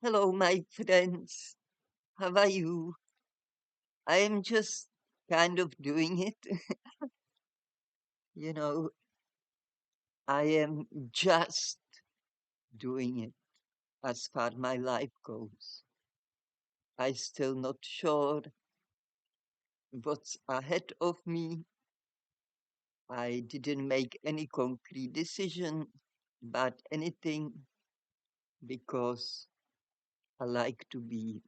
Hello, my friends. How are you? I am just kind of doing it. You know, I am just doing it as far my life goes. I still not sure what's ahead of me. I didn't make any concrete decision about anything because I like to be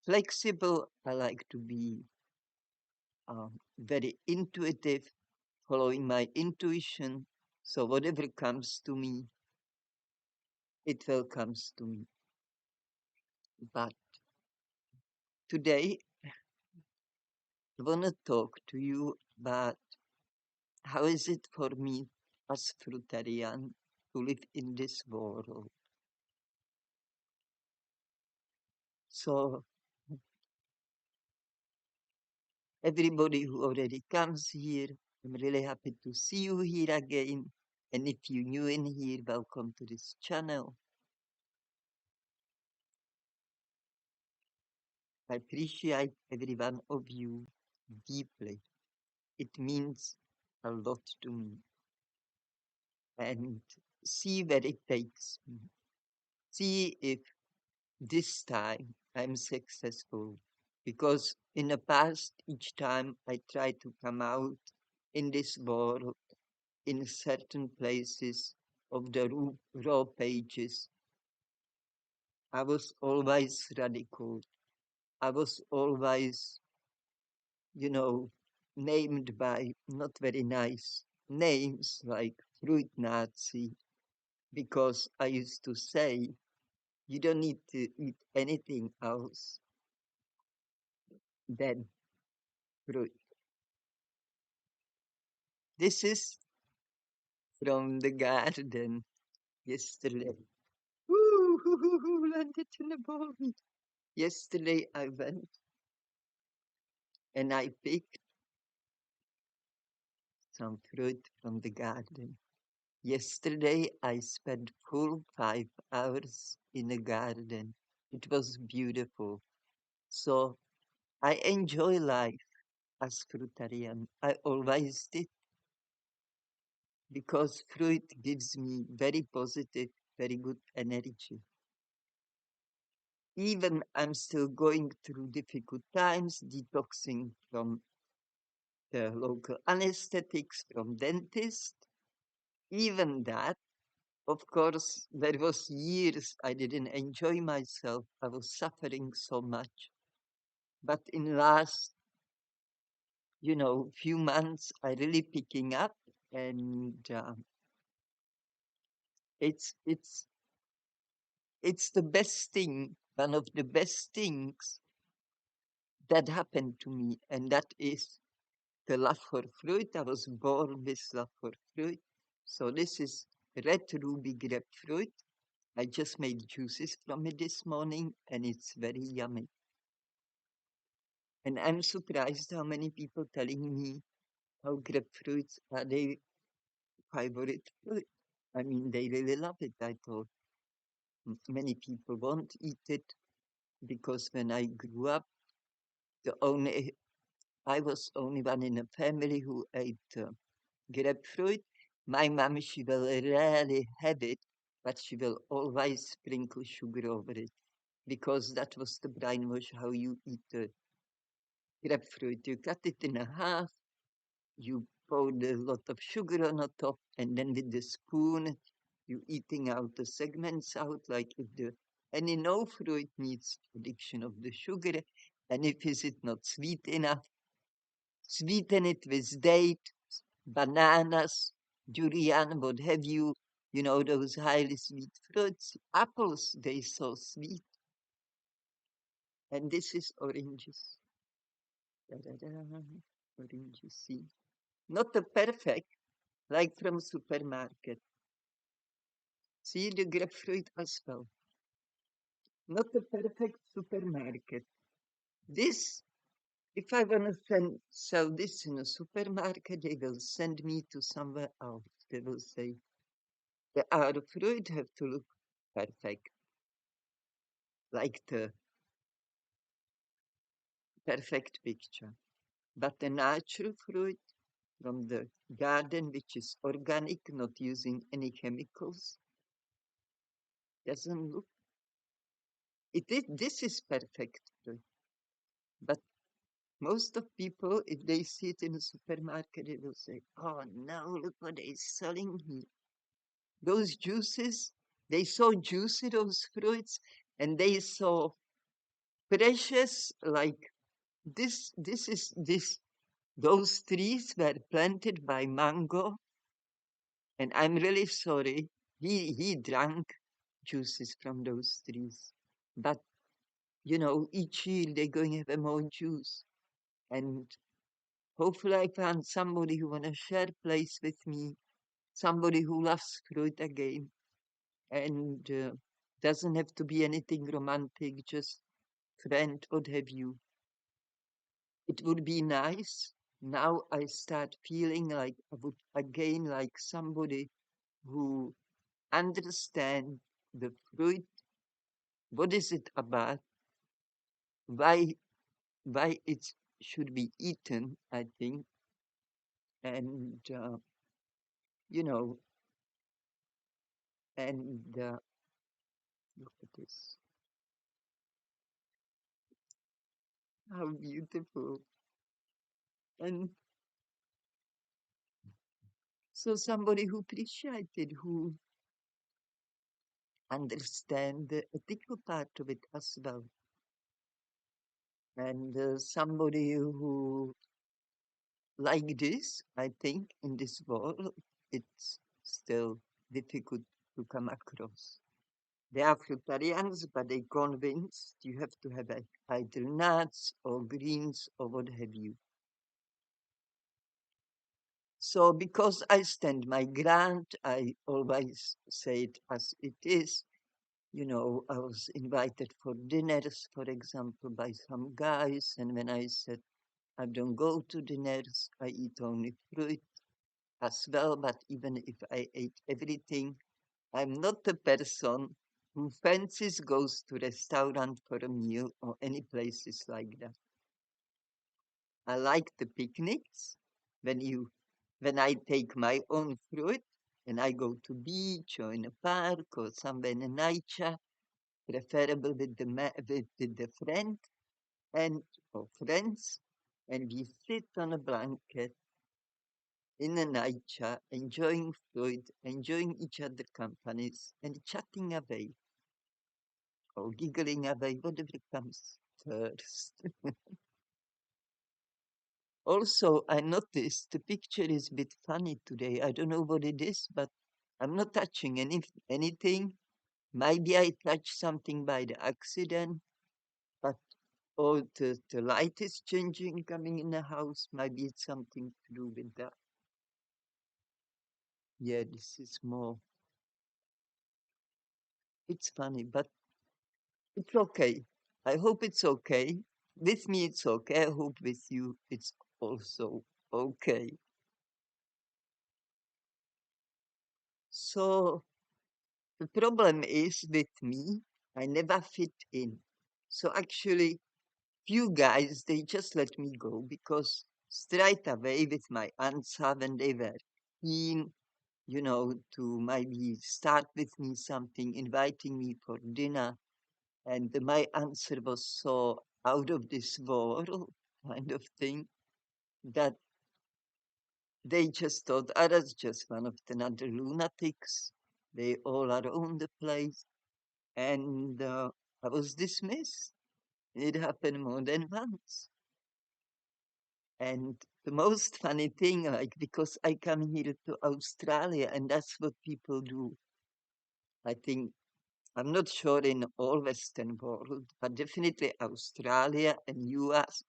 flexible. I like to be very intuitive, following my intuition. So whatever comes to me, it will comes to me. But today I want to talk to you about how is it for me as Fruitarian to live in this world. So everybody who already comes here, I'm really happy to see you here again. And if you're new in here, welcome to this channel. I appreciate every one of you deeply. It means a lot to me. And see where it takes me. See if this time I'm successful. Because in the past, each time I try to come out in this world, in certain places of the raw pages, I was always radical. I was always, you know, named by not very nice names like Fruit Nazi, because I used to say, you don't need to eat anything else than fruit. This is from the garden yesterday. Woo, landed in the ball. Yesterday I went and I picked some fruit from the garden. Yesterday I spent full 5 hours in the garden. It was beautiful. So I enjoy life as fruitarian. I always did because fruit gives me very positive, very good energy. Even I'm still going through difficult times, detoxing from the local anesthetics, from dentist. Even that, of course, there was years I didn't enjoy myself. I was suffering so much. But in last, few months, I really picking up, and it's it's the best thing, one of the best things that happened to me, and that is the love for fruit. I was born with love for fruit. So this is red ruby grapefruit. I just made juices from it this morning, and it's very yummy. And I'm surprised how many people telling me how grapefruits are their favorite fruit. I mean, they really love it. I thought many people won't eat it because when I grew up, the only I was only one in a family who ate grapefruit. My mom, she will rarely have it, but she will always sprinkle sugar over it because that was the brainwash how you eat the grapefruit. You cut it in half, you pour a lot of sugar on the top, and then with the spoon, you eating out the segments out like if the and in no fruit needs addiction of the sugar. And if is it not sweet enough, sweeten it with date, bananas, durian, what have you. You know, those highly sweet fruits. Apples, they so sweet. And this is oranges. Da-da-da. Oranges, see. Not the perfect, like from supermarket. See the grapefruit as well. Not the perfect supermarket. This, if I want to sell this in a supermarket, they will send me to somewhere else. They will say, the our fruit have to look perfect. like the perfect picture. But the natural fruit from the garden, which is organic, not using any chemicals, doesn't look. This is perfect fruit. But most of people, if they see it in a supermarket, they will say, "Oh no, look what they're selling here. Those juices, they so juicy, those fruits, and they so precious, like this. Those trees were planted by Mango, and I'm really sorry. He drank juices from those trees. But, each year they're going to have more juice. And hopefully I found somebody who wanna share place with me, somebody who loves fruit again, and doesn't have to be anything romantic, just friend, what have you. It would be nice. Now I start feeling like I would again like somebody who understand the fruit. What is it about? Why it should be eaten? I think, and you know, and look at this, how beautiful! And so somebody who appreciated, who understand the ethical part of it as well, and somebody who like this, I think, in this world, it's still difficult to come across. They are fruitarians, but they convinced you have to have either nuts or greens or what have you. So because I stand my ground, I always say it as it is. I was invited for dinners, for example, by some guys, and when I said I don't go to dinners, I eat only fruit as well, but even if I ate everything, I'm not the person who fancies goes to restaurant for a meal or any places like that. I like the picnics when you when I take my own fruit and I go to beach or in a park or somewhere in a nature, preferable with with the friend and or friends, and we sit on a blanket in a nature, enjoying food, enjoying each other companies, and chatting away or giggling away, whatever comes first. Also, I noticed the picture is a bit funny today. I don't know what it is, but I'm not touching anything. Maybe I touched something by the accident, but or the light is changing coming in the house. Maybe it's something to do with that. Yeah, this is more. It's funny, but it's okay. I hope it's okay. With me, it's okay. I hope with you, it's also okay. So the problem is with me, I never fit in. So actually, few guys, they just let me go because straight away with my answer when they were keen, to maybe start with me something, inviting me for dinner, and my answer was so out of this world kind of thing that they just thought I was just one of the other lunatics. They all are on the place, and I was dismissed. It happened more than once. And the most funny thing, like, because I come here to Australia, and that's what people do. I think I'm not sure in all Western world, but definitely Australia and US,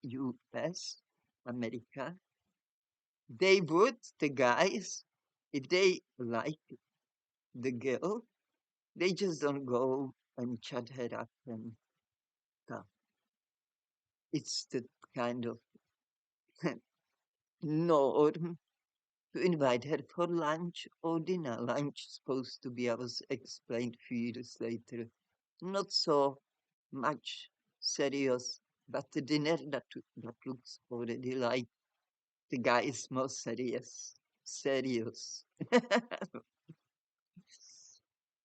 America. They would, the guys, if they like the girl, they just don't go and chat her up and stuff. It's the kind of norm to invite her for lunch or dinner. Lunch is supposed to be, I was explained few years later, not so. much serious, but the dinner that looks already like the guy is more serious. Serious.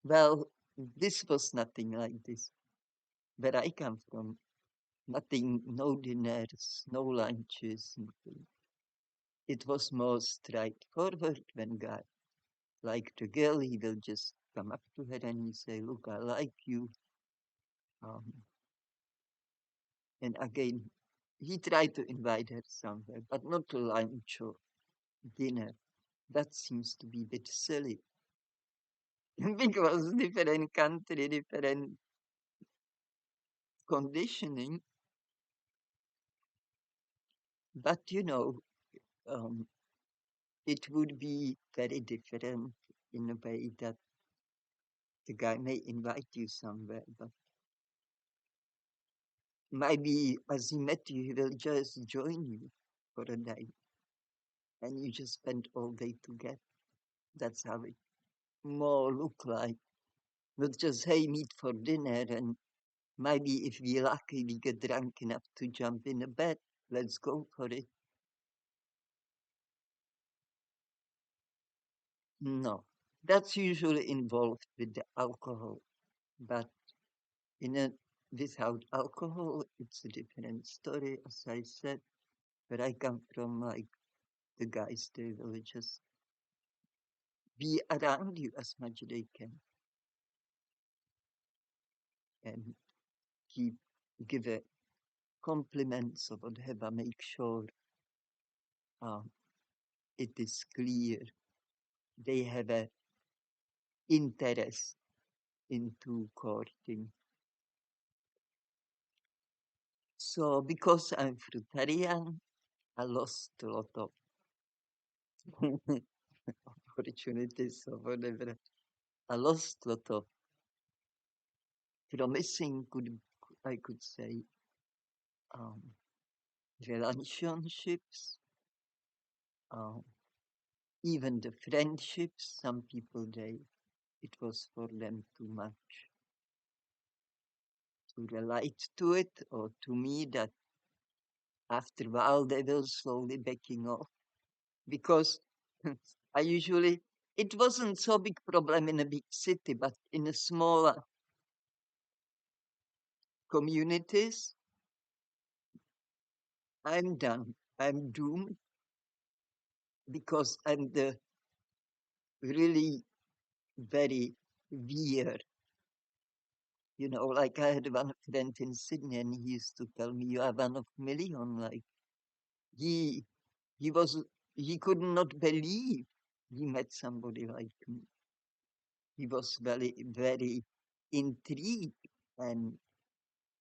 Well, this was nothing like this. Where I come from, nothing, no dinners, no lunches. Nothing. It was more straightforward when guy liked a girl, he will just come up to her and he say, "Look, I like you." Um, and again, he tried to invite her somewhere, but not to lunch or dinner. That seems to be a bit silly because different country, different conditioning. But um, it would be very different in a way that the guy may invite you somewhere, but maybe as he met you, he will just join you for a day and you just spend all day together. That's how it more look like. Not just, hey, meet for dinner and maybe if we're lucky, we get drunk enough to jump in a bed. Let's go for it. No, that's usually involved with the alcohol, but in a without alcohol, it's a different story. As I said, where I come from, like the guys, they will just be around you as much as they can and keep give a compliments or whatever. Make sure um, it is clear they have a interest into courting. So because I'm fruitarian, I lost a lot of opportunities or whatever. I lost a lot of promising, I could say, um, relationships, um, even the friendships. Some people, it was for them too much to relate to it, or to me that after a while they will slowly backing off because I usually it wasn't so big problem in a big city, but in a smaller communities, I'm done. I'm doomed because I'm the really very weird. Like I had one friend in Sydney and he used to tell me, you are one of million. Like he he was he could not believe he met somebody like me. He was very, very intrigued. And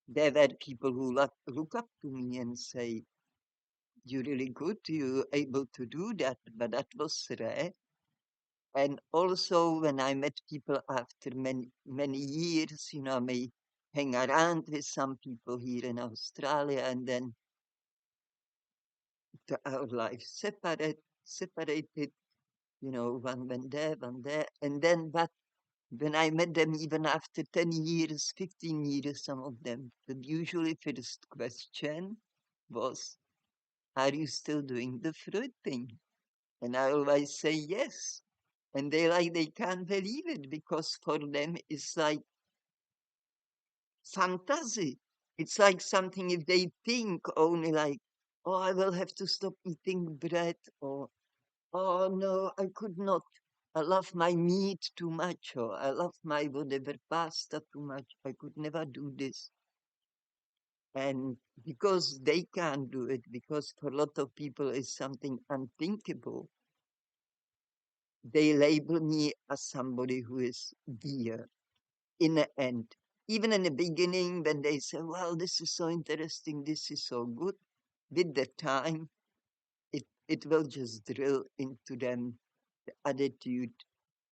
there were people who look up to me and say, you're really good, you're able to do that. But that was rare. And also when I met people after many, many years, I may hang around with some people here in Australia and then our lives separated, one went there, one there. And then, but when I met them, even after 10 years, 15 years, some of them, the usually first question was, are you still doing the fruit thing? And I always say yes. And they can't believe it because for them it's like fantasy. It's like something if they think only like, oh, I will have to stop eating bread or, oh no, I could not. I love my meat too much or I love my whatever pasta too much. I could never do this. And because they can't do it, because for a lot of people it's something unthinkable, they label me as somebody who is weird in the end. Even in the beginning, when they say, well, this is so interesting, this is so good, with the time, it will just drill into them the attitude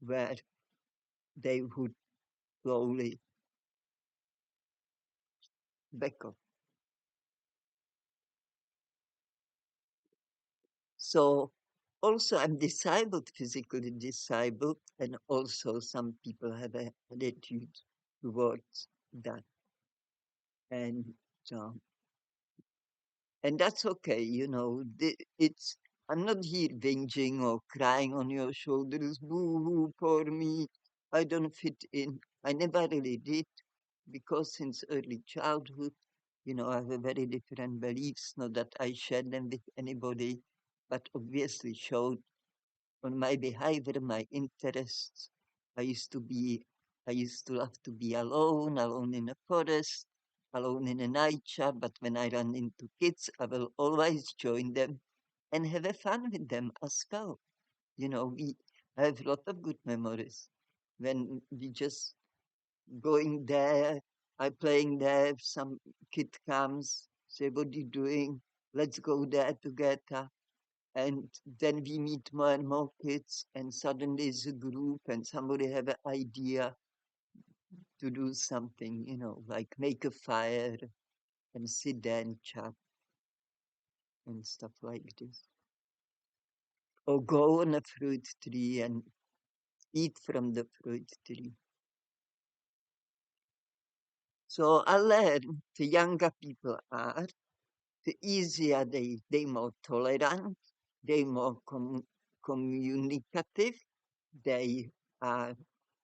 where they would slowly back off. So also I'm disabled, physically disabled, and also some people have an attitude towards that. And uh, and that's okay, you know. It's I'm not here whinging or crying on your shoulders, boo hoo, poor me. I don't fit in. I never really did because since early childhood, you know, I have a very different beliefs. Not that I share them with anybody, but obviously showed on my behavior, my interests. I used to be, I used to love to be alone, alone in a forest, alone in a nature. But when I run into kids, I will always join them and have a fun with them as well. You know, we have a lot of good memories when we just going there, I playing there, some kid comes, say, what you doing? Let's go there together. And then we meet more and more kids, and suddenly it's a group, and somebody have an idea to do something, you know, like make a fire and sit there and chat and stuff like this. Or go on a fruit tree and eat from the fruit tree. So I learned the younger people are, the easier they more tolerant, they more communicative, they are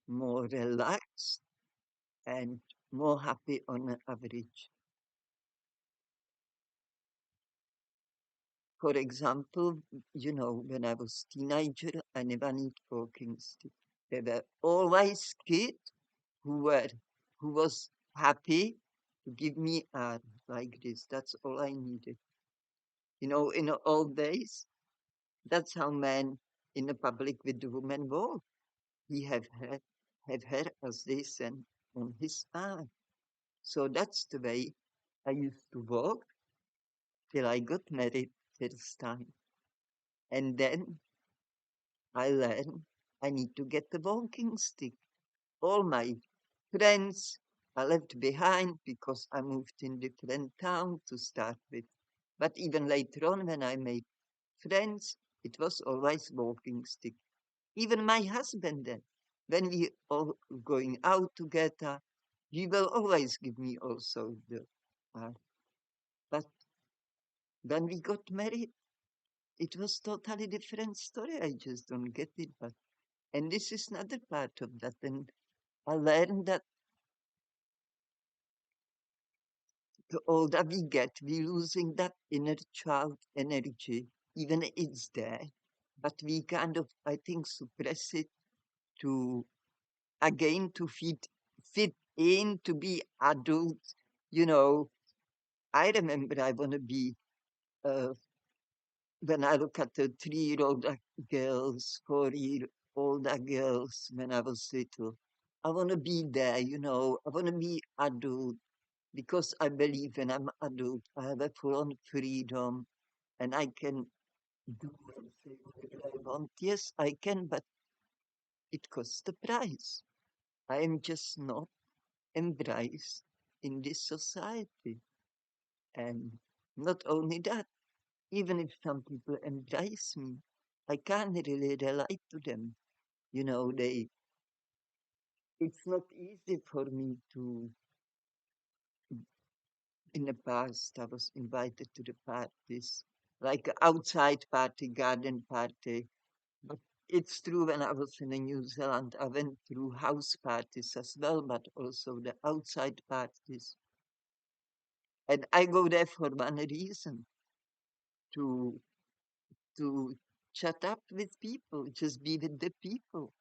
more relaxed and more happy on an average. For example, you know, when I was teenager, I never need walking stick. There were always kids who were who was happy to give me a like this. That's all I needed. You know, in the old days, that's how men in the public with the woman walk. He have her as this and on his arm. So that's the way I used to walk till I got married first time. And then I learned I need to get the walking stick. All my friends I left behind because I moved in different town to start with. But even later on when I made friends, it was always walking stick. Even my husband then, when we all going out together, he will always give me also the uh, but when we got married, it was totally different story. I just don't get it. But and this is another part of that. And I learned that the older we get, we losing that inner child energy. Even it's there, but we kind of, I think, suppress it to again to fit in to be adult. You know, I remember I want to be uh, when I look at the 3-year-old girls, 4-year older girls when I was little. I want to be there, you know. I want to be adult because I believe when I'm adult, I have a full-on freedom and I can do and say whatever I want. Yes, I can, but it costs the price. I am just not embraced in this society. And not only that, even if some people embrace me, I can't really relate to them. You know, it's not easy for me to, in the past, I was invited to the parties, like outside party, garden party. But it's true when I was in New Zealand, I went through house parties as well, but also the outside parties. And I go there for one reason, to to chat up with people, just be with the people.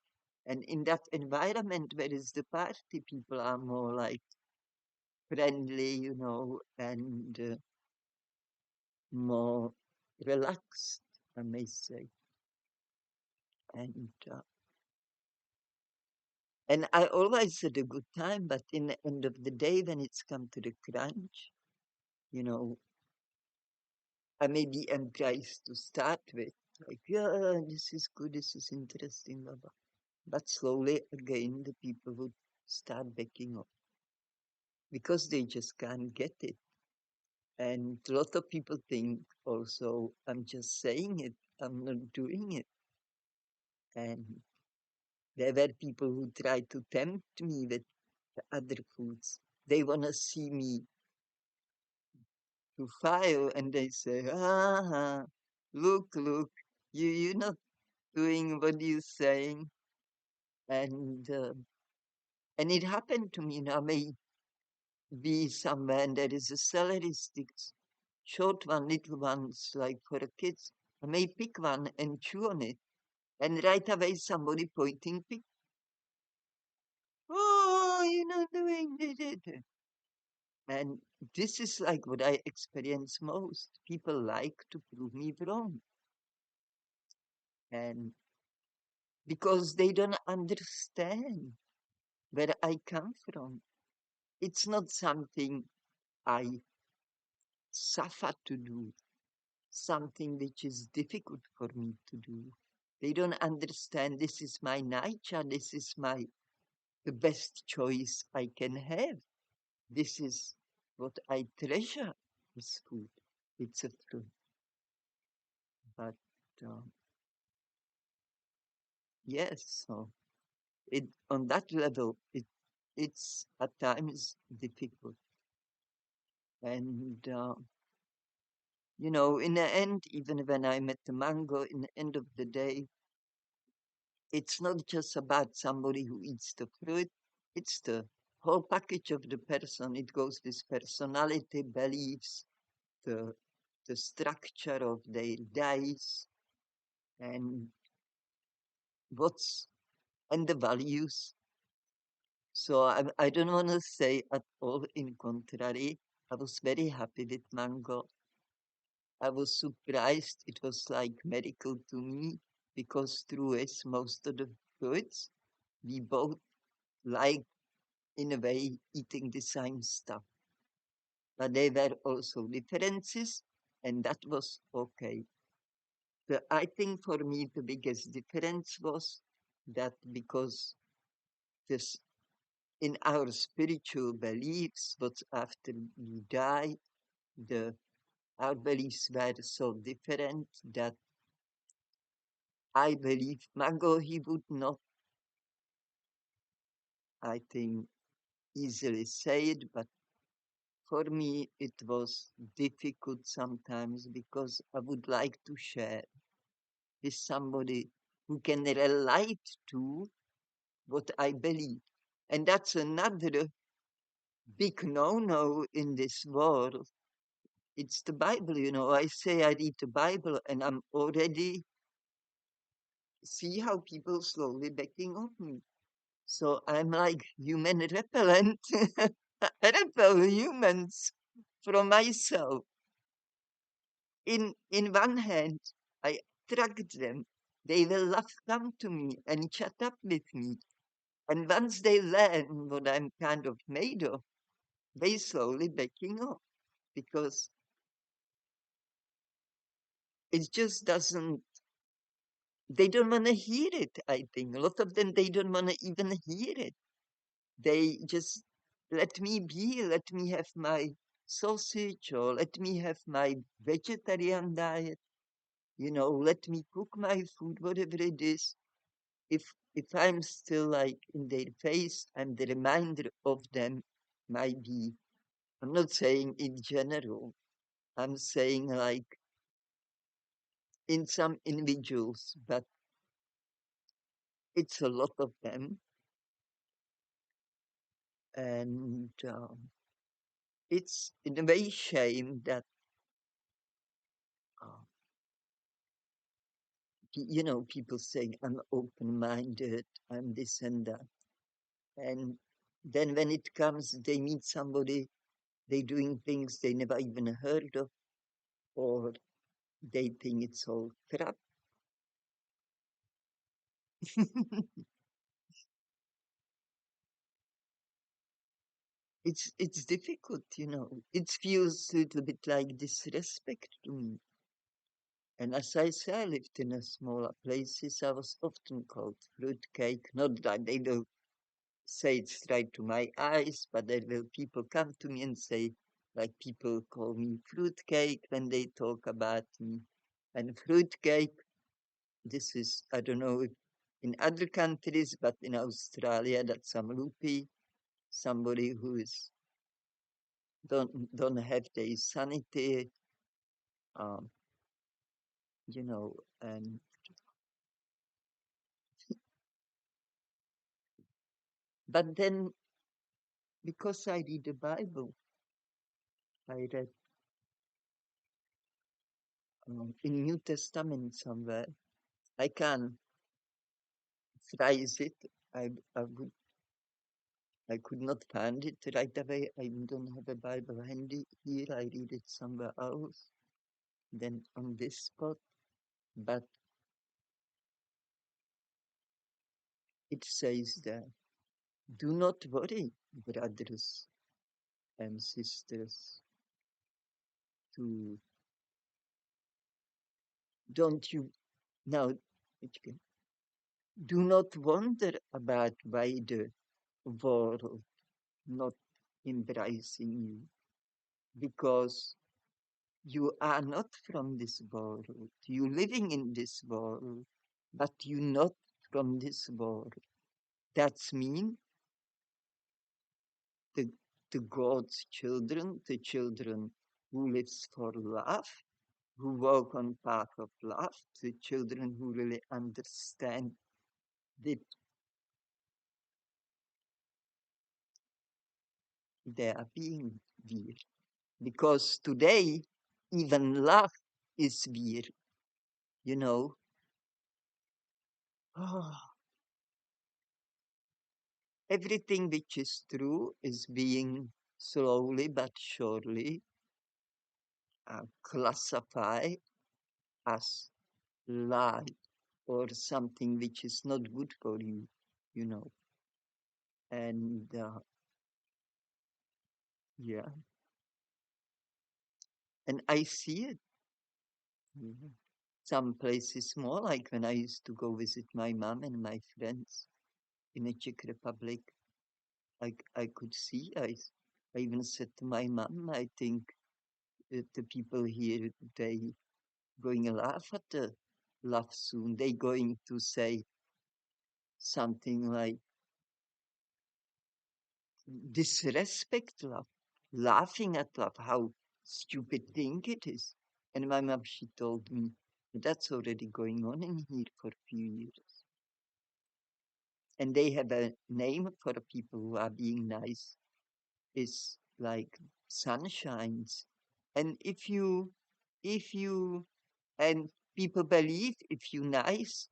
And in that environment where is the party, people are more like friendly, you know, and more relaxed, I may say. And uh, and I always had a good time, but in the end of the day, when it's come to the crunch, you know, I may be enticed to start with, like, yeah, this is good, this is interesting, blah, blah. But slowly again, the people would start backing off because they just can't get it. And a lot of people think also, I'm just saying it, I'm not doing it. And there were people who tried to tempt me with other foods. They want to see me. to file, and they say, look, you're not doing what you're saying. And, uh, and it happened to me, I may be somewhere and there is a celery sticks, short one, little ones, like for the kids. I may pick one and chew on it, and right away somebody pointing, oh, you're not doing it. And this is like what I experience most. People like to prove me wrong. And because they don't understand where I come from. It's not something I suffer to do, something which is difficult for me to do. They don't understand this is my nature, this is my the best choice I can have. This is what I treasure is food. It's a fruit. But uh, yes, so it on that level it's at times difficult. And in the end, even when I met the mango, in the end of the day, it's not just about somebody who eats the fruit, it's the whole package of the person. It goes with personality, beliefs, the, the structure of their days, and what's, and the values. So I don't want to say at all in contrary. I was very happy with mango. I was surprised. It was like medical to me because through it, most of the fruits, we both like, in a way, eating the same stuff. But there were also differences, and that was okay. I think for me, the biggest difference was that because this, in our spiritual beliefs, what's after we die, the our beliefs were so different that I believe Mango he would not, I think, easily say it, but for me it was difficult sometimes because I would like to share with somebody who can relate to what I believe. And that's another big no-no in this world. It's the Bible, I say I read the Bible and I'm already see how people slowly backing off me. So I'm like human repellent. I repel humans from myself. In one hand, I attract them. They will love come to me and chat up with me. And once they learn what I'm kind of made of, they slowly backing off because it just doesn't, they don't want to hear it, I think. A lot of them, they don't want to even hear it. They just let me be, let me have my sausage or let me have my vegetarian diet, let me cook my food, whatever it is. If I'm still like in their face, I'm the reminder of them might be, I'm not saying in general, I'm saying like in some individuals, but it's a lot of them. And it's in a way shame that, uh, people saying I'm open-minded, I'm this and that. And then when it comes, they meet somebody, they doing things they never even heard of, or they think it's all crap. It's difficult, It feels a little bit like disrespect to me. And as I say, I lived in a smaller places. I was often called fruitcake. Not that they don't say it straight to my eyes, but there will people come to me and say, like people call me fruitcake when they talk about me. And fruitcake, this is, I don't know if in other countries, but in Australia, that's some loopy, somebody who is don't have the sanity, um, you know, and but then because I read the Bible, I read in New Testament somewhere. I can phrase it. I I would I could not find it right away. I don't have a Bible handy here. I read it somewhere else than on this spot. But it says that do not worry, brothers and sisters, to don't you now do not wonder about why the world not embracing you, because you are not from this world. You living in this world, but you not from this world. That's mean the the God's children, the children who lives for love, who walk on path of love, the children who really understand that they are being weird. Because today, even love is weird, you know. Everything which is true is being slowly but surely classified as lie or something which is not good for you, you know. And yeah, and I see it. Mhm. Some places more, like when I used to go visit my mom and my friends in the Czech Republic, I could see, I even said to my mom, I think the people here, they going to laugh at the laugh soon. They going to say something like disrespect love, laughing at love, how stupid thing it is. And my mom, she told me that's already going on in here for a few years. And they have a name for the people who are being nice. Is like sunshines. And if you, and people believe if you nice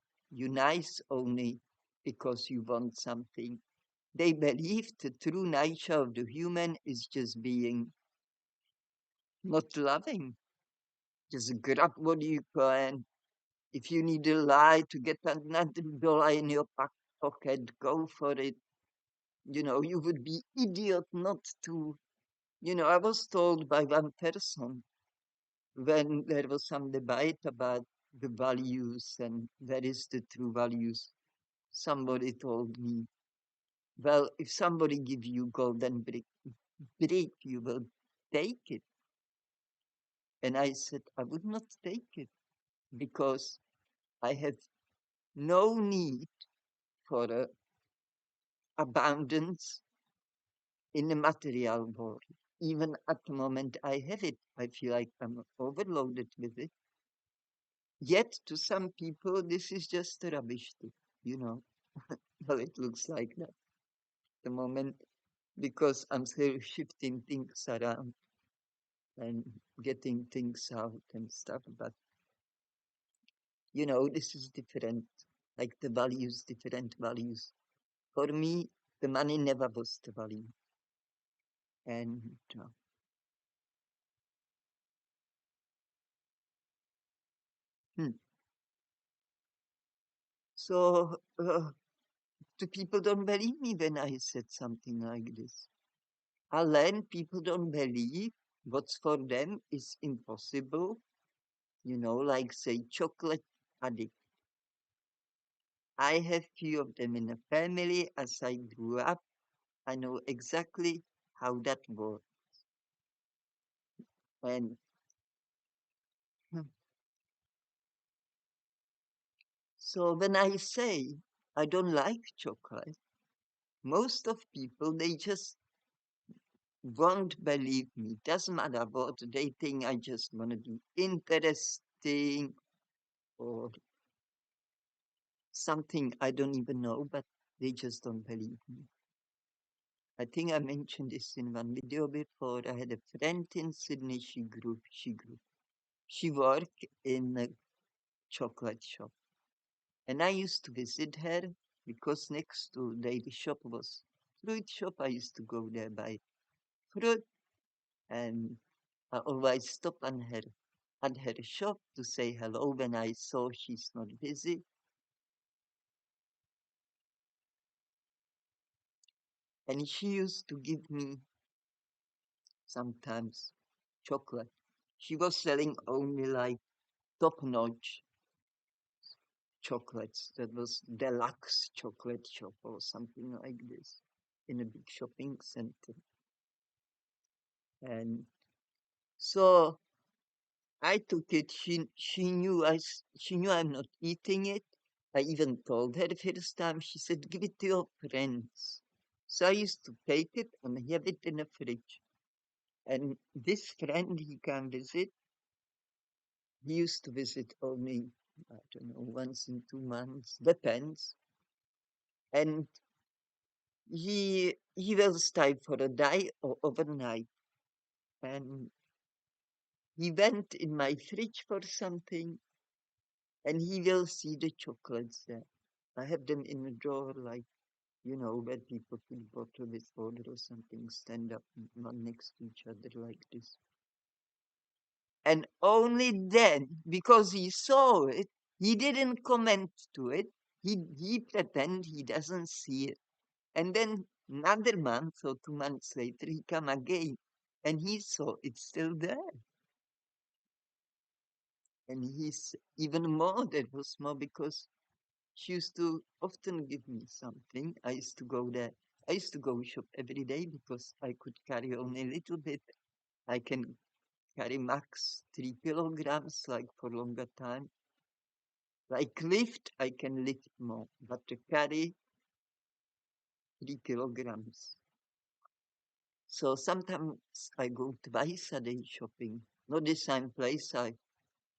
only because you want something. They believe the true nature of the human is just being not loving. Just grab what you can. If you need a lie to get another dollar in your pocket, go for it. You would be idiot not to. I was told by one person when there was some debate about the values and where is the true values. Somebody told me, well, if somebody give you golden brick, you will take it. And I said, I would not take it because I have no need for abundance in the material world. Even at the moment I have it, I feel like I'm overloaded with it. Yet to some people, this is just a rubbish too, you know. Well, it looks like that. The moment, because I'm still shifting things around and getting things out and stuff. But, this is different. Like the values, different values. For me, the money never was the value. And hmm. So the people don't believe me when I said something like this. I learned people don't believe what's for them is impossible. Like say chocolate addict. I have few of them in the family as I grew up. I know exactly how that works. And hmm, so when I say I don't like chocolate, most of people they just won't believe me. Doesn't matter what they think. I just want to be interesting or something I don't even know, but they just don't believe me. I think I mentioned this in one video before. I had a friend in Sydney. She worked in a chocolate shop, and I used to visit her because next to the shop was fruit shop. I used to go there buy fruit, and I always stop on her at her shop to say hello when I saw she's not busy. And she used to give me sometimes chocolate. She was selling only like top-notch chocolates. That was deluxe chocolate shop or something like this in a big shopping center. And so I took it. She knew I'm not eating it. I even told her the first time. She said, "Give it to your friends." So I used to take it and have it in the fridge. And this friend he can visit, he used to visit only, I don't know, once in 2 months, depends. And he will stay for a day or overnight. And he went in my fridge for something, and he will see the chocolates there. I have them in a drawer, like, where people put bottle with water or something, stand up one next to each other like this. And only then, because he saw it, he didn't comment to it. He pretend he doesn't see it. And then another month or 2 months later, he come again, and he saw it's still there. And he's even more, that was more because she used to often give me something. I used to go there. I used to go shop every day because I could carry only a little bit. I can carry max 3 kilograms, like for longer time. Like lift, I can lift more, but to carry 3 kilograms. So sometimes I go twice a day shopping. Not the same place. I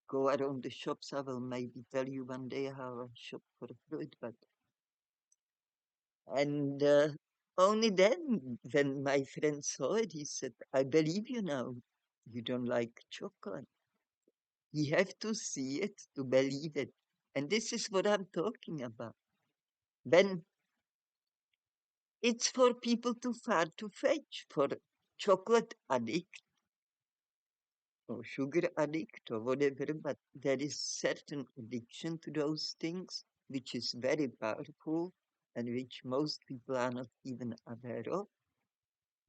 go around the shops. I will maybe tell you one day how I shop for fruit, but and only then, when my friend saw it, he said, "I believe you now. You don't like chocolate. You have to see it to believe it." And this is what I'm talking about. When it's for people too far to fetch, for chocolate addict or sugar addict or whatever, but there is certain addiction to those things which is very powerful and which most people are not even aware of.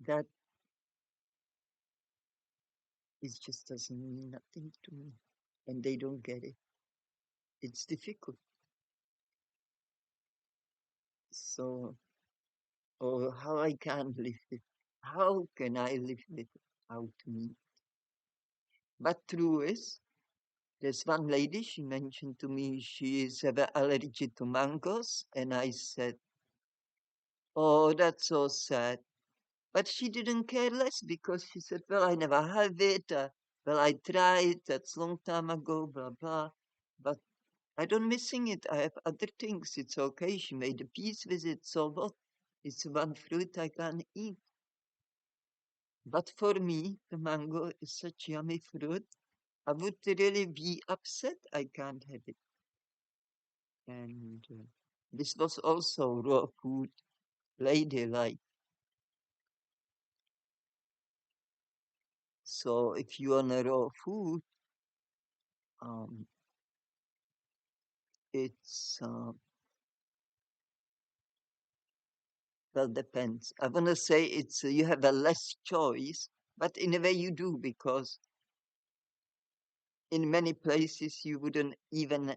That it just doesn't mean nothing to me, and they don't get it. It's difficult. So, or how I can live with, how can I live without me? But true is, there's one lady, she mentioned to me she is allergic to mangoes, and I said, "Oh, that's so sad." But she didn't care less because she said, "Well, I never have it. Well, I tried. That's long time ago, blah, blah. But I don't missing it. I have other things. It's okay." She made a peace with it. So what? It's one fruit I can eat. But for me, the mango is such yummy fruit. I would really be upset I can't have it. And this was also raw food, ladylike. So if you want a raw food, um, it's well depends. I want to say it's you have a less choice, but in a way you do because in many places you wouldn't even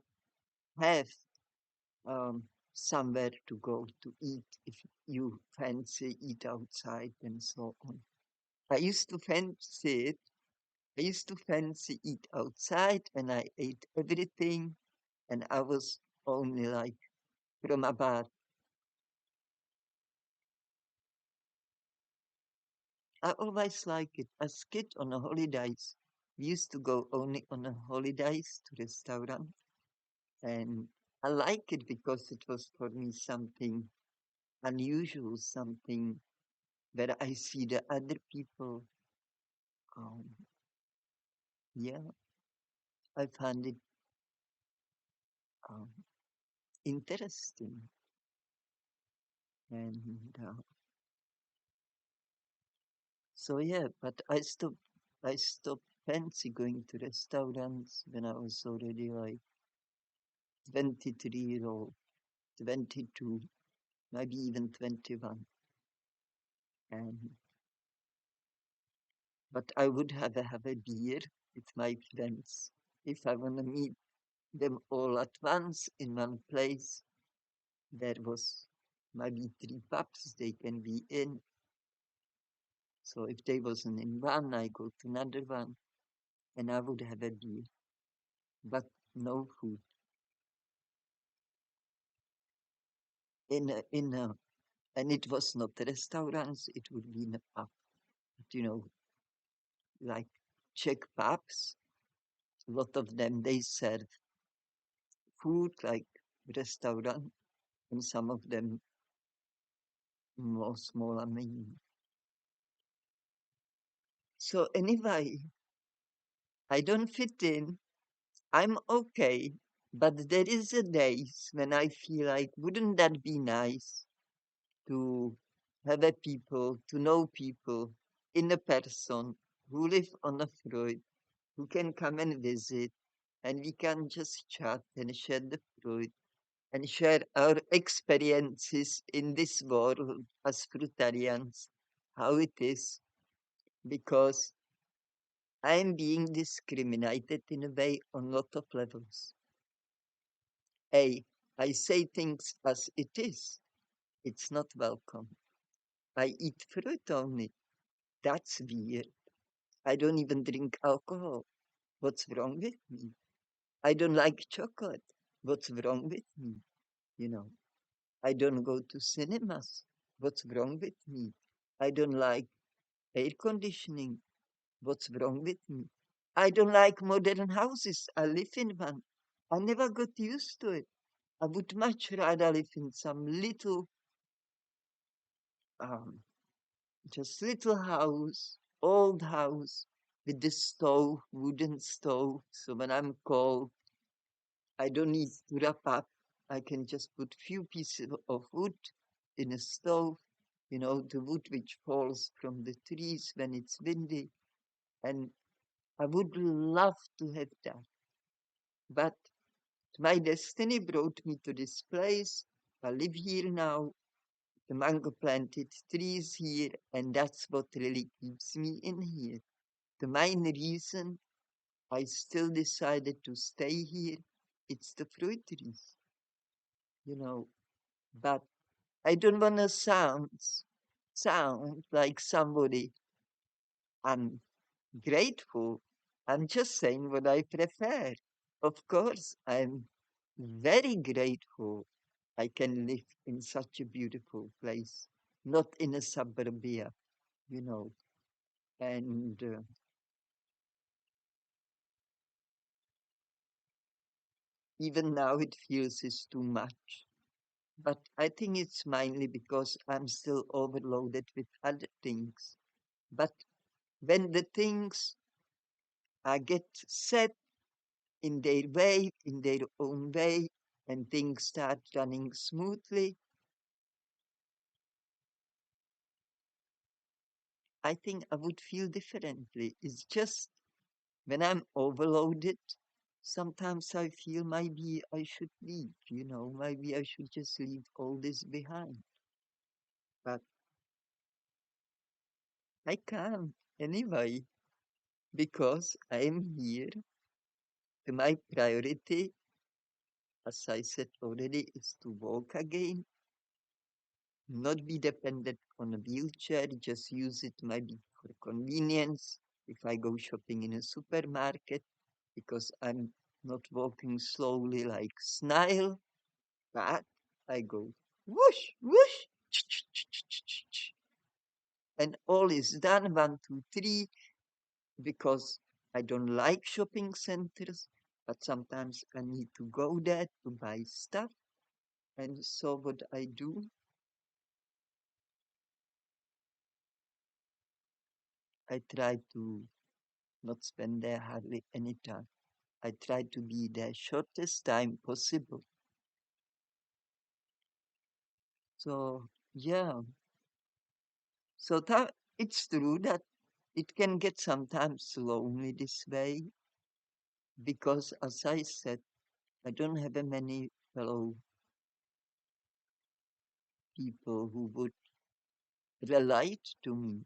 have somewhere to go to eat if you fancy eat outside and so on. I used to fancy it. I used to fancy eat outside and I ate everything and I was only like from about I always like it. As kid on the holidays, we used to go only on the holidays to restaurant, and I like it because it was for me something unusual, something where I see the other people. Um, yeah, I find it um, interesting, and so yeah. But I stopped fancy going to restaurants when I was already like 23 years old, 22, maybe even 21. And but I would have a beer with my friends if I want to meet them all at once in one place. There was maybe three pubs they can be in. So if they wasn't in one, I go to another one and I would have a beer, but no food. In a, and it was not restaurants, it would be in a pub. But, like Czech pubs, a lot of them, they serve food like restaurant, and some of them more small, I mean. So anyway, I don't fit in. I'm okay. But there is a days when I feel like, wouldn't that be nice to have a people, to know people in a person who live on a fruit, who can come and visit, and we can just chat and share the fruit and share our experiences in this world as fruitarians, how it is, because I'm being discriminated in a way on lot of levels. A, I say things as it is. It's not welcome. I eat fruit only. That's weird. I don't even drink alcohol. What's wrong with me? I don't like chocolate. What's wrong with me? You know, I don't go to cinemas. What's wrong with me? I don't like air conditioning. What's wrong with me? I don't like modern houses. I live in one. I never got used to it. I would much rather live in some little, um, just little house, old house with the stove, wooden stove. So when I'm cold, I don't need to wrap up. I can just put few pieces of wood in a stove, the wood which falls from the trees when it's windy. And I would love to have that. But my destiny brought me to this place. I live here now. The mango planted trees here, and that's what really keeps me in here. The main reason I still decided to stay here, it's the fruit trees, you know. But I don't want to sound like somebody ungrateful. I'm just saying what I prefer. Of course, I'm very grateful I can live in such a beautiful place, not in a suburbia, you know. And even now it feels it's too much. But I think it's mainly because I'm still overloaded with other things. But when the things get set in their way, in their own way, and things start running smoothly, I think I would feel differently. It's just when I'm overloaded, sometimes I feel maybe I should leave, maybe I should just leave all this behind. But I can't anyway, because I am here. My priority, as I said already, is to walk again, not be dependent on a wheelchair, just use it maybe for convenience if I go shopping in a supermarket, because I'm not walking slowly like snail, but I go whoosh, whoosh, and all is done, 1, 2, 3, because I don't like shopping centers, but sometimes I need to go there to buy stuff. And so what I do, I try to not spend there hardly any time. I try to be there shortest time possible. So yeah, so that it's true that it can get sometimes lonely this way because, as I said, I don't have a many fellow people who would relate to me.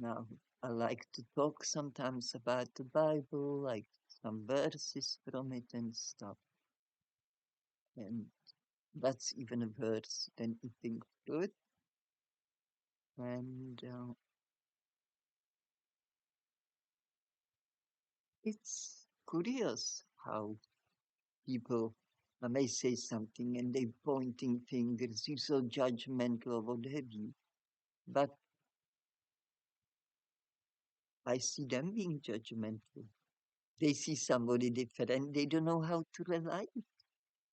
Now, I like to talk sometimes about the Bible, like some verses from it and stuff. And that's even a verse than eating fruit. And it's curious how people may say something and they pointing fingers, you so judgmental or what have you. But I see them being judgmental. They see somebody different. They don't know how to relate.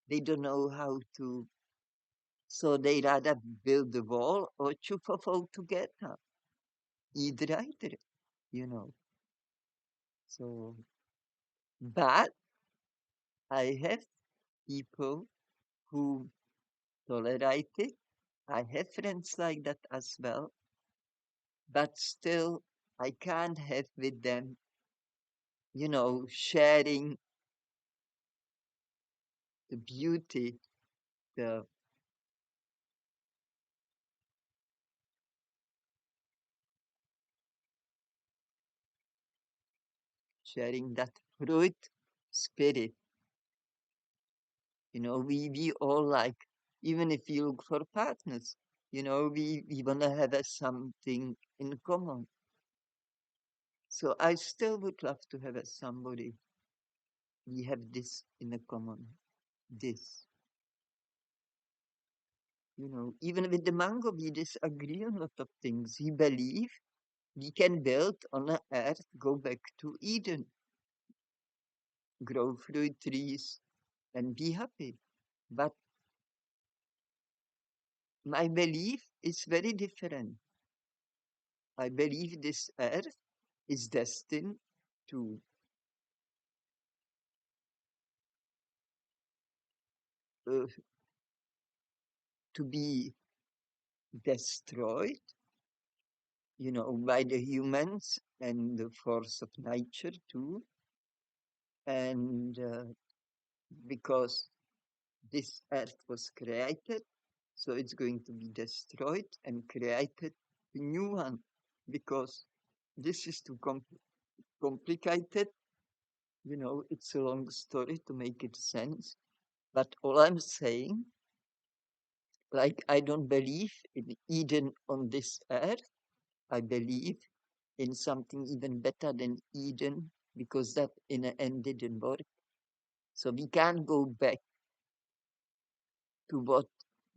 They don't know how to. So they rather build the wall or chuff off all together. Either, you know. So, but I have people who tolerate it. I have friends like that as well. But still, I can't have with them, sharing the beauty, the sharing that fruit spirit. We all like, even if you look for partners, we want to have something in common. So I still would love to have somebody. We have this in a common. This, even with the mango, we disagree on a lot of things. We believe we can build on the earth, go back to Eden, grow fruit trees, and be happy. But my belief is very different. I believe this earth is destined to uh, to be destroyed, by the humans and the force of nature too, and because this earth was created, so it's going to be destroyed and created a new one, because this is too complicated. It's a long story to make it sense. But all I'm saying, like, I don't believe in Eden on this earth. I believe in something even better than Eden, because that in the end didn't work. So we can't go back to what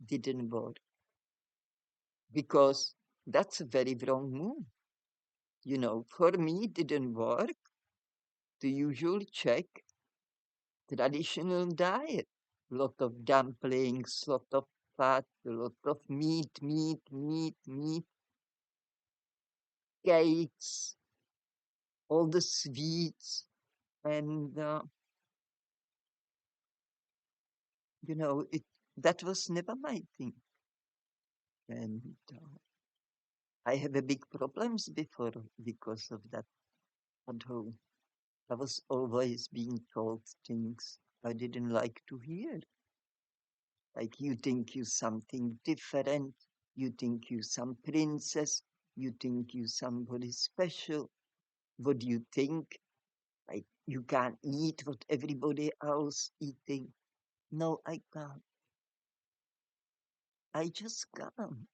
didn't work, because that's a very wrong move. For me, it didn't work the usual Czech traditional diet. Lot of dumplings, lot of fat, a lot of meat, cakes, all the sweets, and it that was never my thing. And I have a big problems before because of that at home. I was always being told things I didn't like to hear. Like, you think you something different, you think you some princess, you think you somebody special. What do you think? Like, you can't eat what everybody else eating. No, I can't. I just can't.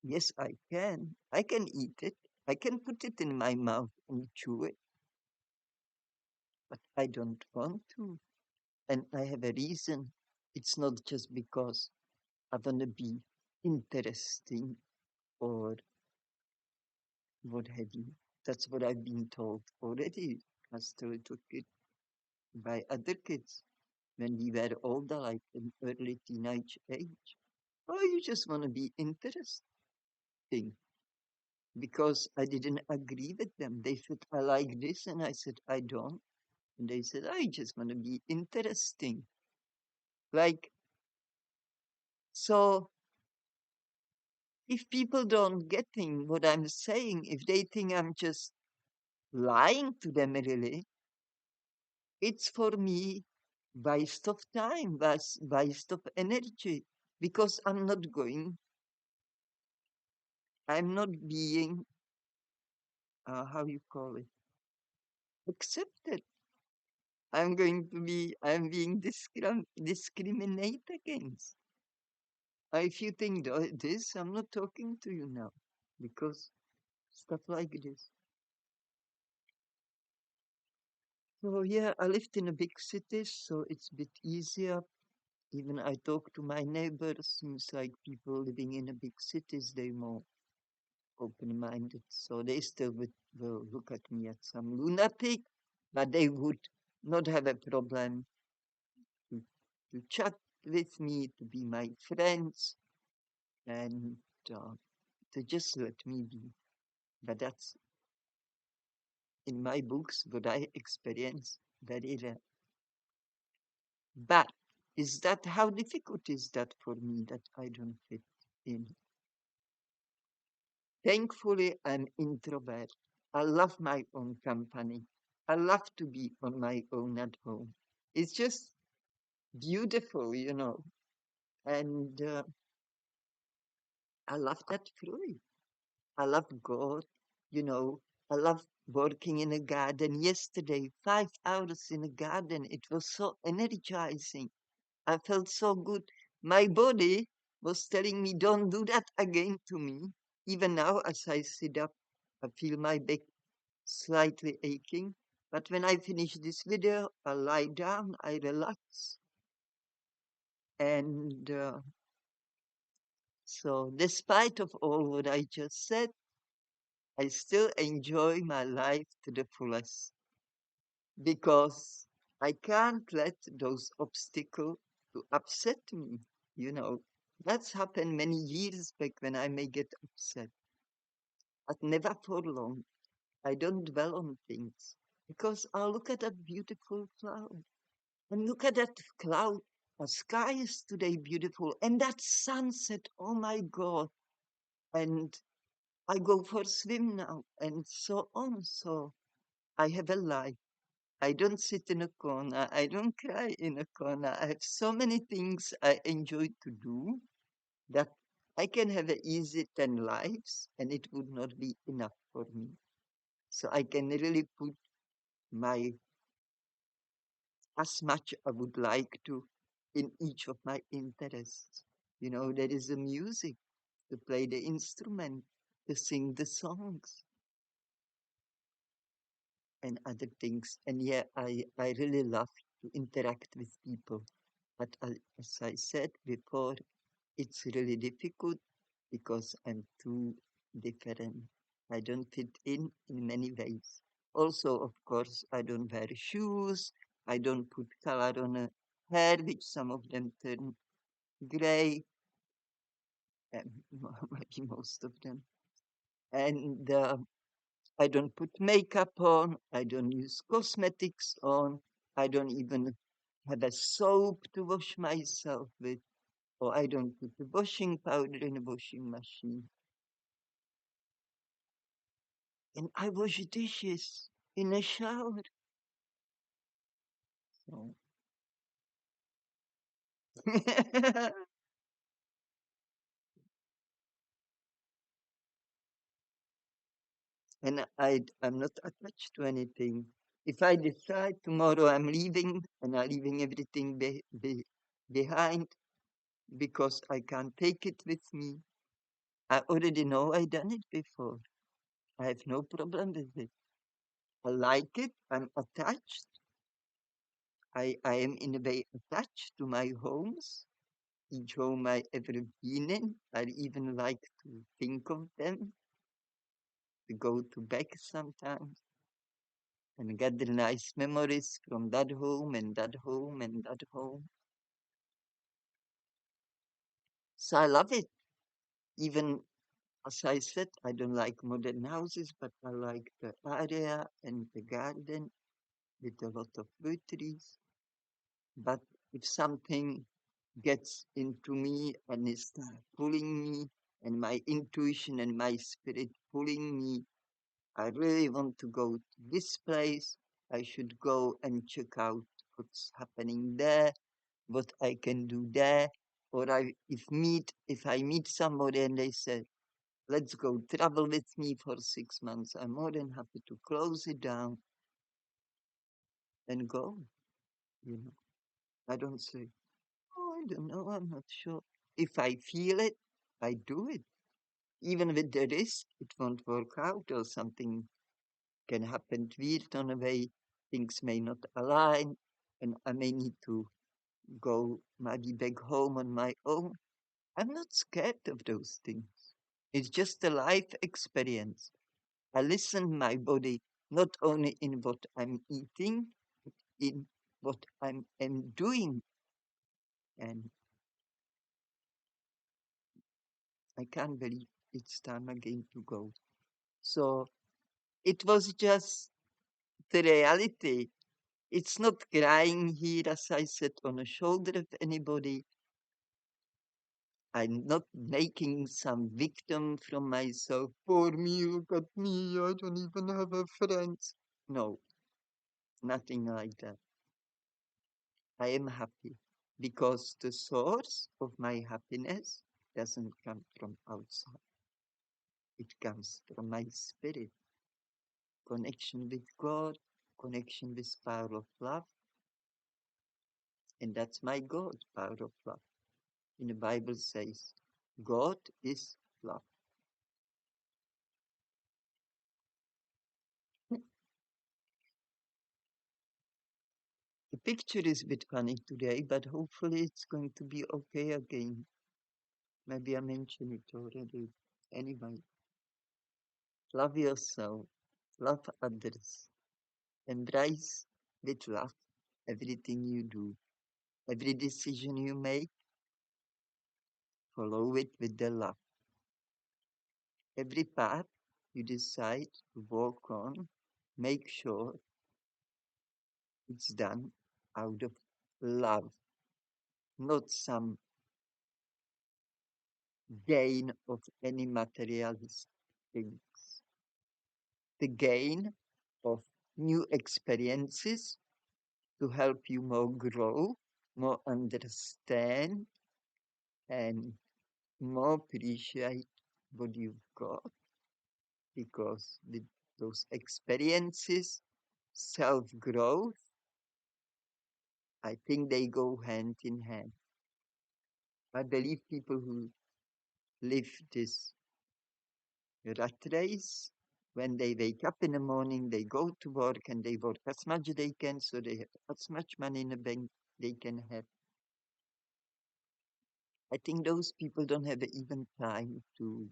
Yes, I can. I can eat it. I can put it in my mouth and chew it, but I don't want to. And I have a reason. It's not just because I want to be interesting. or what have you. That's what I've been told already as a little kid by other kids when we were older, like in early teenage age. Oh, you just want to be interesting. Because I didn't agree with them. They said, I like this, and I said, I don't. And they said, I just want to be interesting. Like, so if people don't getting what I'm saying, if they think I'm just lying to them really, it's for me waste of time, waste of energy, because I'm not being, how you call it, accepted. I'm being discriminated against. If you think this, I'm not talking to you now, because stuff like this. So yeah, I lived in a big city, so it's a bit easier. Even I talk to my neighbors, seems like people living in a big cities, they more open-minded. So they still will look at me as some lunatic, but they would not have a problem to, to chat with me, to be my friends, and uh, to just let me be. But that's in my books what I experience very rare. But is that how difficult is that for me that I don't fit in? Thankfully, I'm introvert. I love my own company. I love to be on my own at home. It's just beautiful, and I love that fully. I love God, you know. I love working in a garden. Yesterday, 5 hours in a garden. It was so energizing. I felt so good. My body was telling me, don't do that again to me. Even now, as I sit up, I feel my back slightly aching. But when I finish this video, I lie down, I relax. And so, despite of all what I just said, I still enjoy my life to the fullest because I can't let those obstacles to upset me. You know, that's happened many years back when I may get upset, but never for long. I don't dwell on things because I look at that beautiful cloud and look at that cloud. The sky is today beautiful and that sunset. Oh my God. And I go for a swim now and so on. So I have a life. I don't sit in a corner. I don't cry in a corner. I have so many things I enjoy to do that I can have a easy 10 lives and it would not be enough for me. So I can really put my as much I would like to in each of my interests. There is the music, to play the instrument, to sing the songs and other things. And yeah, I really love to interact with people. But as I said before, it's really difficult because I'm too different. I don't fit in many ways. Also, of course, I don't wear shoes. I don't put color on a hair, which some of them turn gray, and maybe most of them. And I don't put makeup on. I don't use cosmetics on. I don't even have a soap to wash myself with. Or I don't put the washing powder in a washing machine. And I wash dishes in a shower. So. And I'm not attached to anything. If I decide tomorrow I'm leaving and I'm leaving everything behind because I can't take it with me, I already know I done it before. I have no problem with it. I like it. I'm attached. I am in a way attached to my homes. each home I ever been in. I even like to think of them, to go to back sometimes and gather nice memories from that home and that home and that home. So I love it. Even as I said, I don't like modern houses, but I like the area and the garden with a lot of fruit trees. But if something gets into me and is pulling me, and my intuition and my spirit pulling me, I really want to go to this place. I should go and check out what's happening there, what I can do there. Or if I meet somebody and they say, let's go travel with me for 6 months, I'm more than happy to close it down and go. You know, I don't say, oh, I don't know, I'm not sure. If I feel it, I do it. Even with the risk, it won't work out or something can happen weird on the way. Things may not align and I may need to go maybe back home on my own. I'm not scared of those things. It's just a life experience. I listen my body not only in what I'm eating, in what am doing. And I can't believe it's time again to go. So it was just the reality. It's not crying here, as I said, on the shoulder of anybody. I'm not making some victim from myself. Poor me, look at me, I don't even have a friend. No, nothing like that. I am happy because the source of my happiness doesn't come from outside. It comes from my spirit, connection with God, connection with power of love, and that's my God, power of love. In the Bible says, God is love. The picture is a bit funny today, but hopefully it's going to be okay again. Maybe I mentioned it already. Anyway, love yourself, love others, embrace with love everything you do, every decision you make, follow it with the love. Every path you decide to walk on, make sure it's done out of love, not some gain of any materialist things. The gain of new experiences to help you more grow, more understand, and more appreciate what you've got because with those experiences, self growth, I think they go hand in hand. I believe people who live this rat race, when they wake up in the morning, they go to work and they work as much as they can so they have as much money in the bank they can have. I think those people don't have even time to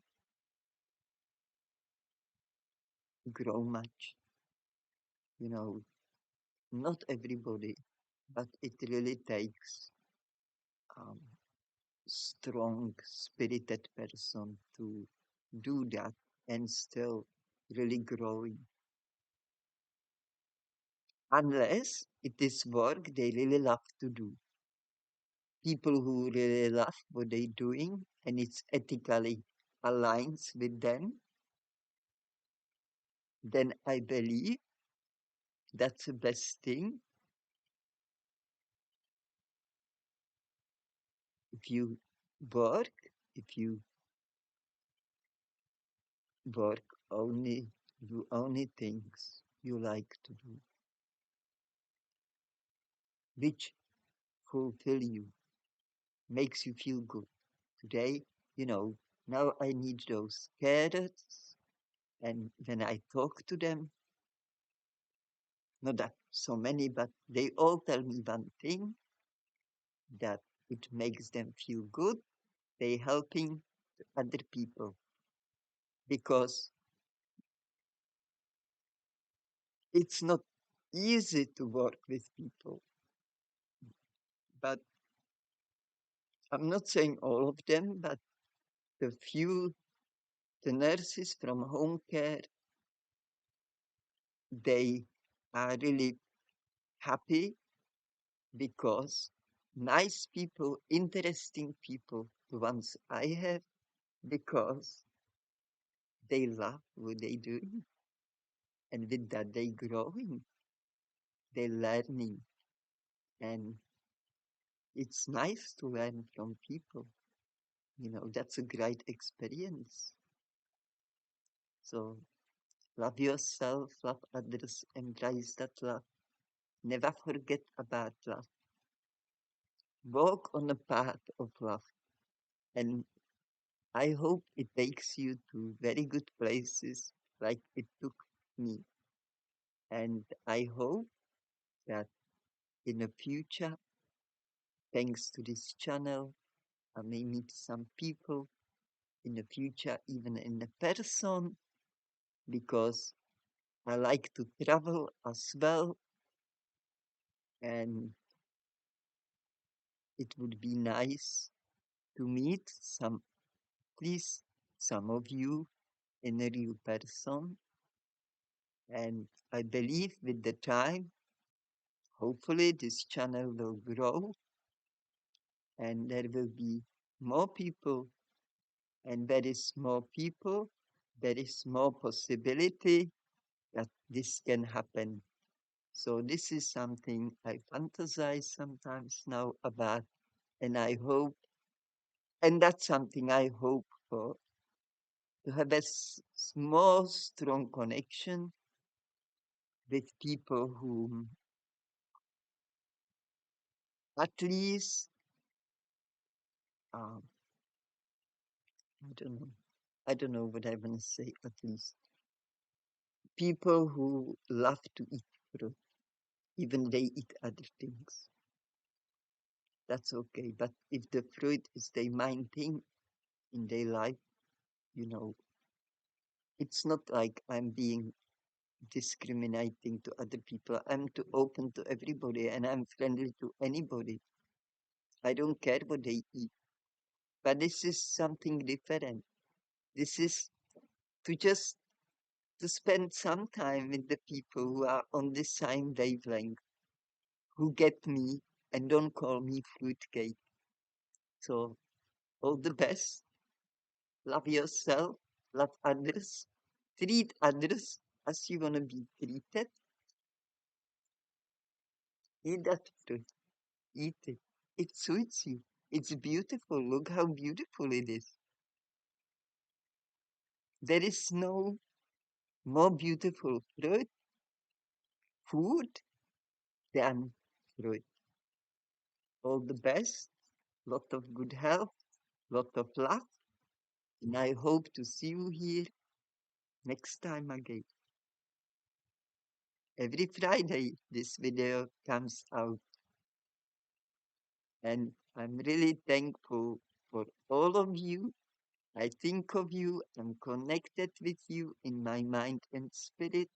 grow much. You know, not everybody, but it really takes um, strong spirited person to do that and still really growing. Unless it is work they really love to do. People who really love what they're doing and it's ethically aligns with them, then I believe that's the best thing. If you work, if you work only, do only things you like to do, which fulfill you, makes you feel good. Today, you know, now I need those carrots, and when I talk to them, not that so many, but they all tell me one thing that It makes them feel good. They helping other people because it's not easy to work with people. But I'm not saying all of them, but the few, the nurses from home care, they are really happy because nice people, interesting people, the ones I have, because they love what they do, and with that they growing, they learning, and it's nice to learn from people. That's a great experience. So love yourself, love others, embrace that love. Never forget about love. Walk on the path of love. And I hope it takes you to very good places like it took me. And I hope that in the future, thanks to this channel, I may meet some people in the future, even in the person, because I like to travel as well. And it would be nice to meet at least some of you in a real person. And I believe with the time, hopefully this channel will grow and there will be more people. And there is more people, there is more possibility that this can happen. So this is something I fantasize sometimes now about, and I hope, and that's something I hope for, to have a small, strong connection with people who at least, um, I don't know what I want to say, at least. People who love to eat fruit, even they eat other things. That's okay. But if the fruit is their main thing in their life, you know, it's not like I'm being discriminating to other people. I'm too open to everybody and I'm friendly to anybody. I don't care what they eat. But this is something different. This is to just to spend some time with the people who are on the same wavelength, who get me and don't call me fruitcake. So all the best. Love yourself, love others, treat others as you want to be treated. Eat that fruit. Eat it. It suits you. It's beautiful. Look how beautiful it is. There is no more beautiful food than fruit. All the best. Lot of good health. Lot of love. And I hope to see you here next time again. Every Friday this video comes out. And I'm really thankful for all of you. I think of you, I'm connected with you in my mind and spirit,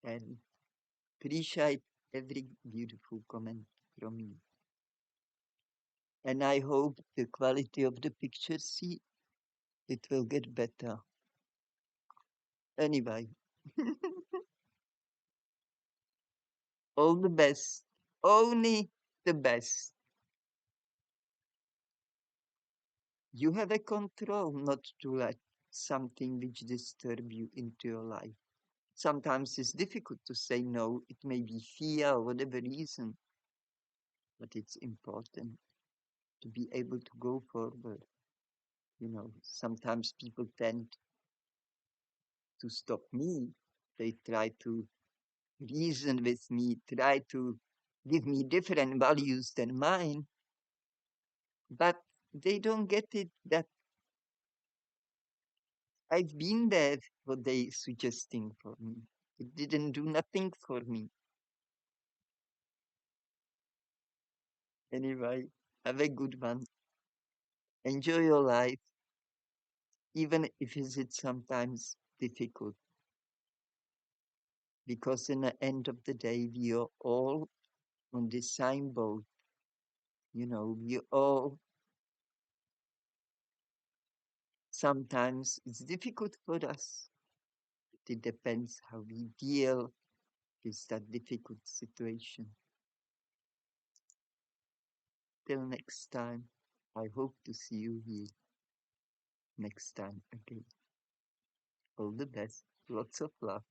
and appreciate every beautiful comment from you. And I hope the quality of the picture, see, it will get better. Anyway, all the best, only the best. You have a control not to let something which disturb you into your life. Sometimes it's difficult to say no. It may be fear or whatever reason, but it's important to be able to go forward. Sometimes people tend to stop me. They try to reason with me, try to give me different values than mine, but they don't get it that I've been there what they suggesting for me. It didn't do nothing for me. Anyway, Have a good one. Enjoy your life, even if it's sometimes difficult, because in the end of the day, we are all on the same boat. You know, we all, sometimes it's difficult for us. It depends how we deal with that difficult situation. Till next time, I hope to see you here next time again. All the best. Lots of love.